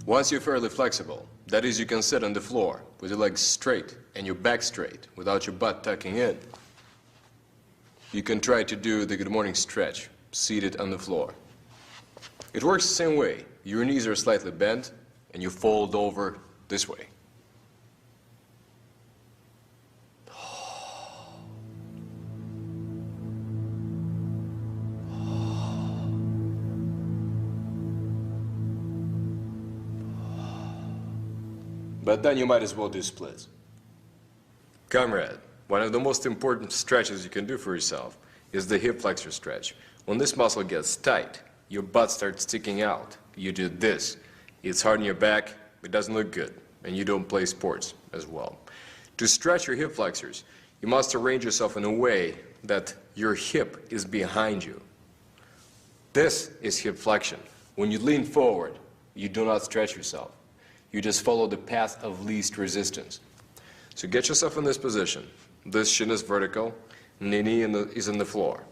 Once you're fairly flexible, that is, you can sit on the floor with your legs straight and your back straight without your butt tucking in, you can try to do the good morning stretch seated on the floor. It works the same way. Your knees are slightly bent and you fold over this way. But then you might as well do splits. Comrade, one of the most important stretches you can do for yourself is the hip flexor stretch. When this muscle gets tight, your butt starts sticking out. You do this. It's hard on your back, it doesn't look good, and you don't play sports as well. To stretch your hip flexors, you must arrange yourself in a way that your hip is behind you. This is hip flexion. When you lean forward, you do not stretch yourself. You just follow the path of least resistance. So get yourself in this position. This shin is vertical, and the knee is on the floor.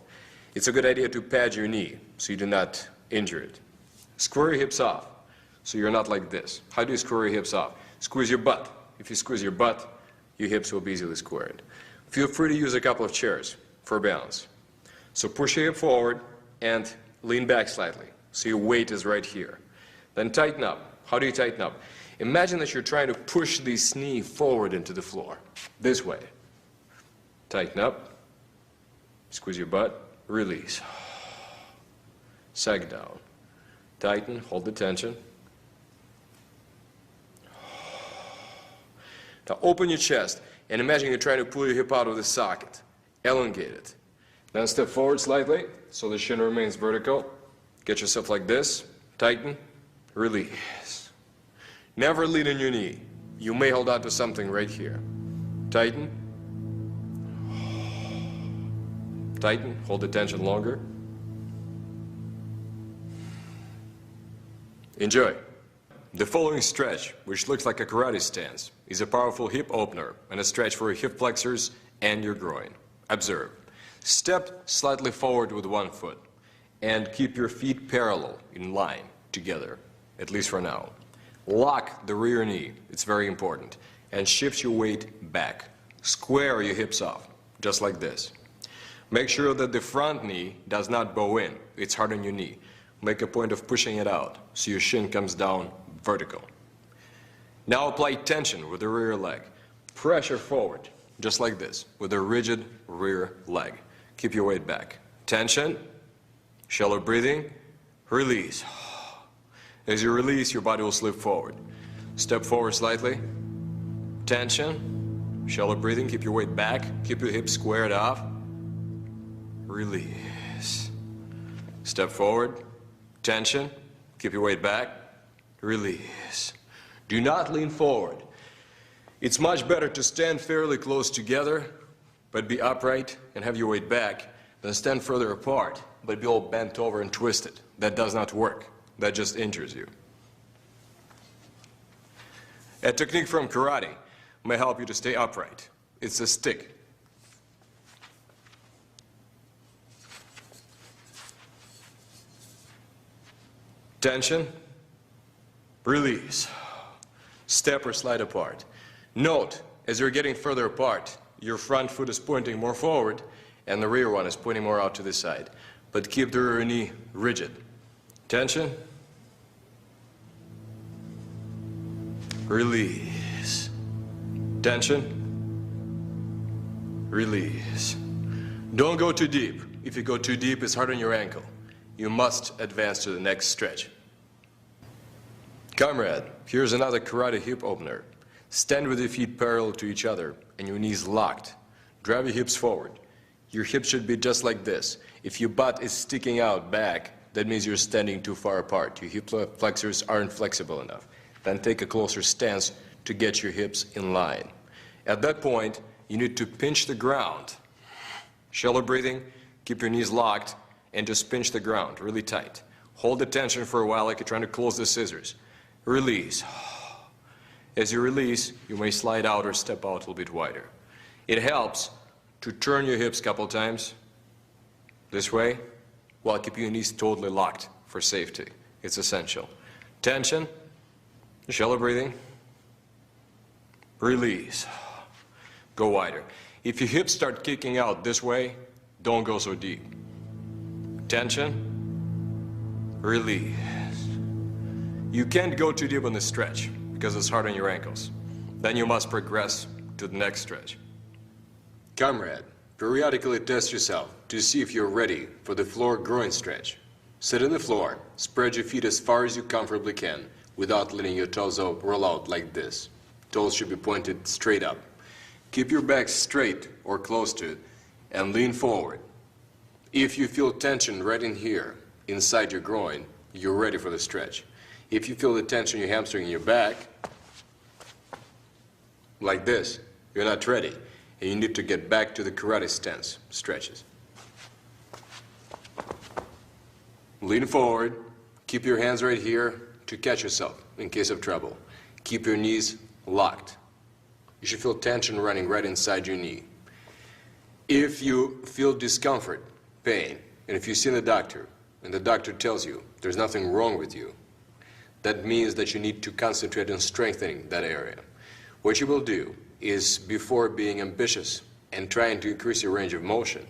It's a good idea to pad your knee so you do not injure it. Square your hips off so you're not like this. How do you square your hips off? Squeeze your butt. If you squeeze your butt, your hips will be easily squared. Feel free to use a couple of chairs for balance. So push your hip forward and lean back slightly so your weight is right here. Then tighten up. How do you tighten up? Imagine that you're trying to push this knee forward into the floor. This way. Tighten up. Squeeze your butt. Release. Sag down. Tighten. Hold the tension. Now open your chest and imagine you're trying to pull your hip out of the socket. Elongate it. Then step forward slightly so the shin remains vertical. Get yourself like this. Tighten. Release. Never lean on your knee. You may hold on to something right here. Tighten. Tighten. Hold the tension longer. Enjoy. The following stretch, which looks like a karate stance, is a powerful hip opener and a stretch for your hip flexors and your groin. Observe. Step slightly forward with one foot and keep your feet parallel in line together, at least for now. Lock the rear knee, it's very important, and shift your weight back. Square your hips off, just like this. Make sure that the front knee does not bow in, it's hard on your knee. Make a point of pushing it out so your shin comes down vertical. Now apply tension with the rear leg. Pressure forward, just like this, with a rigid rear leg. Keep your weight back. Tension, shallow breathing, release. As you release, your body will slip forward. Step forward slightly. Tension. Shallow breathing. Keep your weight back. Keep your hips squared off. Release. Step forward. Tension. Keep your weight back. Release. Do not lean forward. It's much better to stand fairly close together, but be upright and have your weight back, than stand further apart, but be all bent over and twisted. That does not work. That just injures you. A technique from karate may help you to stay upright. It's a stick. Tension, release. Step or slide apart. Note, as you're getting further apart, your front foot is pointing more forward and the rear one is pointing more out to the side. But keep the rear knee rigid. Tension, release. Tension, release. Don't go too deep. If you go too deep, it's hard on your ankle. You must advance to the next stretch. Comrade, here's another karate hip opener. Stand with your feet parallel to each other and your knees locked. Drive your hips forward. Your hips should be just like this. If your butt is sticking out back, that means you're standing too far apart. Your hip flexors aren't flexible enough. Then take a closer stance to get your hips in line. At that point, you need to pinch the ground. Shallow breathing, keep your knees locked, and just pinch the ground really tight. Hold the tension for a while like you're trying to close the scissors. Release. As you release, you may slide out or step out a little bit wider. It helps to turn your hips a couple times this way while keeping your knees totally locked for safety. It's essential. Tension, Shallow breathing. Release. Go wider. If your hips start kicking out this way, don't go so deep. Tension. Release. You can't go too deep on the stretch because it's hard on your ankles. Then you must progress to the next stretch. Comrade, periodically test yourself to see if you're ready for the floor groin stretch. Sit on the floor, spread your feet as far as you comfortably can without letting your toes roll out like this. Toes should be pointed straight up. Keep your back straight or close to it and lean forward. If you feel tension right in here, inside your groin, you're ready for the stretch. If you feel the tension in your hamstring in your back, like this, you're not ready, and you need to get back to the karate stance stretches. Lean forward, keep your hands right here to catch yourself in case of trouble. Keep your knees locked. You should feel tension running right inside your knee. If you feel discomfort, pain, and if you see the doctor, and the doctor tells you there's nothing wrong with you, that means that you need to concentrate on strengthening that area. What you will do is, before being ambitious and trying to increase your range of motion,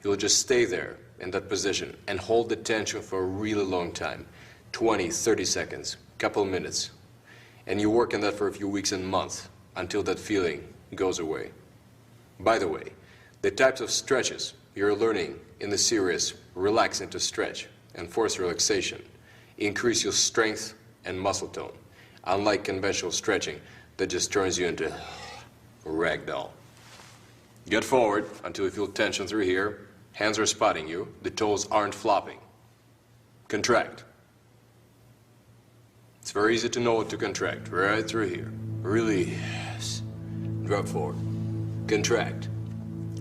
you'll just stay there in that position and hold the tension for a really long time, 20, 30 seconds, couple minutes. And you work on that for a few weeks and months until that feeling goes away. By the way, the types of stretches you're learning in the series Relax into Stretch and Force Relaxation increase your strength and muscle tone, unlike conventional stretching that just turns you into a ragdoll. Get forward until you feel tension through here. Hands are spotting you. The toes aren't flopping. Contract. It's very easy to know what to contract. Right through here. Release. Drop forward. Contract.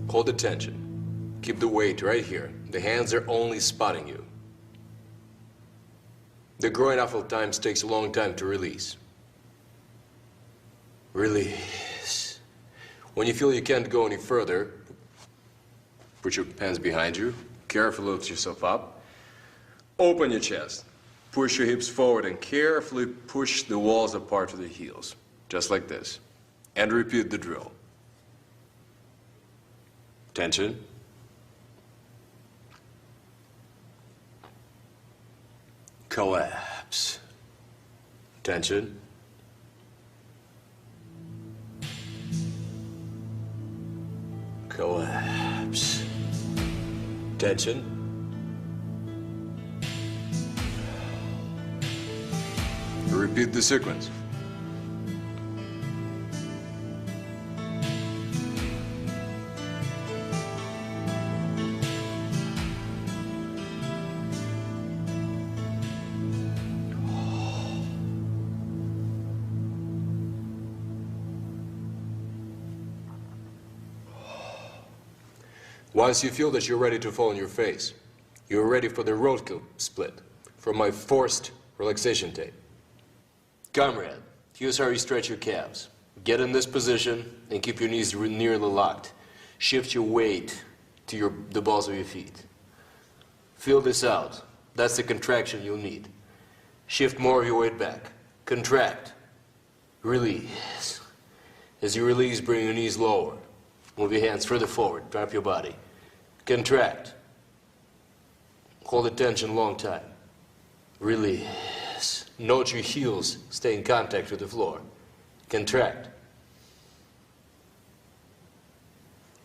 Hold the tension. Keep the weight right here. The hands are only spotting you. The groin oftentimes takes a long time to release. Release. When you feel you can't go any further, put your hands behind you. Carefully lift yourself up. Open your chest. Push your hips forward and carefully push the walls apart to the heels. Just like this. And repeat the drill. Tension. Collapse. Tension. Collapse. Tension. Repeat the sequence. Once you feel that you're ready to fall on your face, you're ready for the roadkill split from my forced relaxation tape. Comrade, here's how you stretch your calves. Get in this position and keep your knees nearly locked. Shift your weight to the balls of your feet. Feel this out. That's the contraction you'll need. Shift more of your weight back. Contract. Release. As you release, bring your knees lower. Move your hands further forward. Drop your body. Contract. Hold the tension long time. Release. Note your heels stay in contact with the floor. Contract.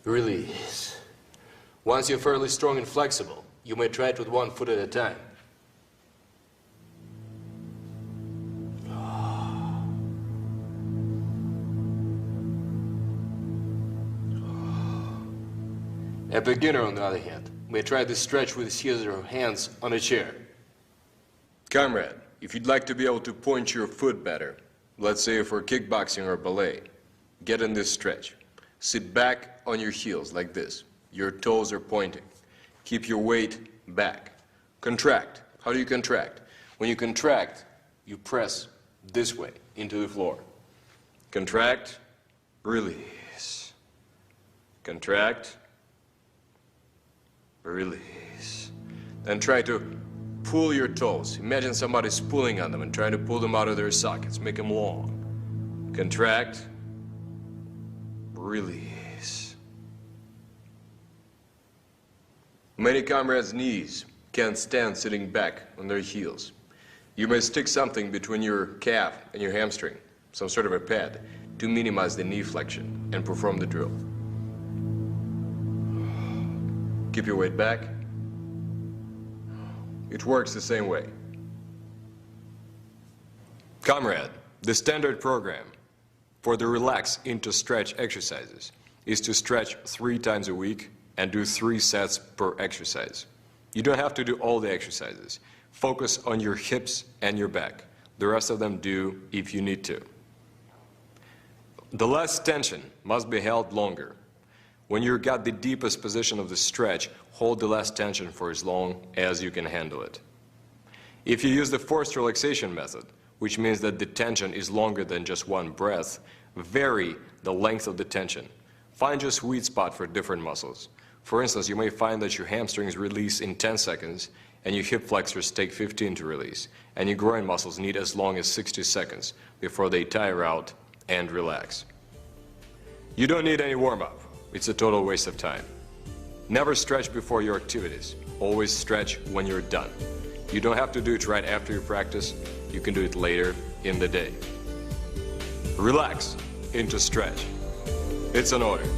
Release. Once you're fairly strong and flexible, you may try it with one foot at a time. A beginner, on the other hand, may try this stretch with his or her hands on a chair. Comrade, if you'd like to be able to point your foot better, let's say for kickboxing or ballet, get in this stretch. Sit back on your heels like this. Your toes are pointing. Keep your weight back. Contract. How do you contract? When you contract, you press this way into the floor. Contract, release. Contract, release. Then try to pull your toes. Imagine somebody's pulling on them and trying to pull them out of their sockets. Make them long. Contract. Release. Many comrades' knees can't stand sitting back on their heels. You may stick something between your calf and your hamstring, some sort of a pad, to minimize the knee flexion and perform the drill. Keep your weight back. It works the same way. Comrade, the standard program for the relax into stretch exercises is to stretch 3 times a week and do 3 sets per exercise. You don't have to do all the exercises. Focus on your hips and your back. The rest of them do if you need to. The less tension must be held longer. When you've got the deepest position of the stretch, hold the less tension for as long as you can handle it. If you use the forced relaxation method, which means that the tension is longer than just one breath, vary the length of the tension. Find your sweet spot for different muscles. For instance, you may find that your hamstrings release in 10 seconds, and your hip flexors take 15 to release, and your groin muscles need as long as 60 seconds before they tire out and relax. You don't need any warm-up. It's a total waste of time. Never stretch before your activities. Always stretch when you're done. You don't have to do it right after you practice. You can do it later in the day. Relax into stretch. It's an order.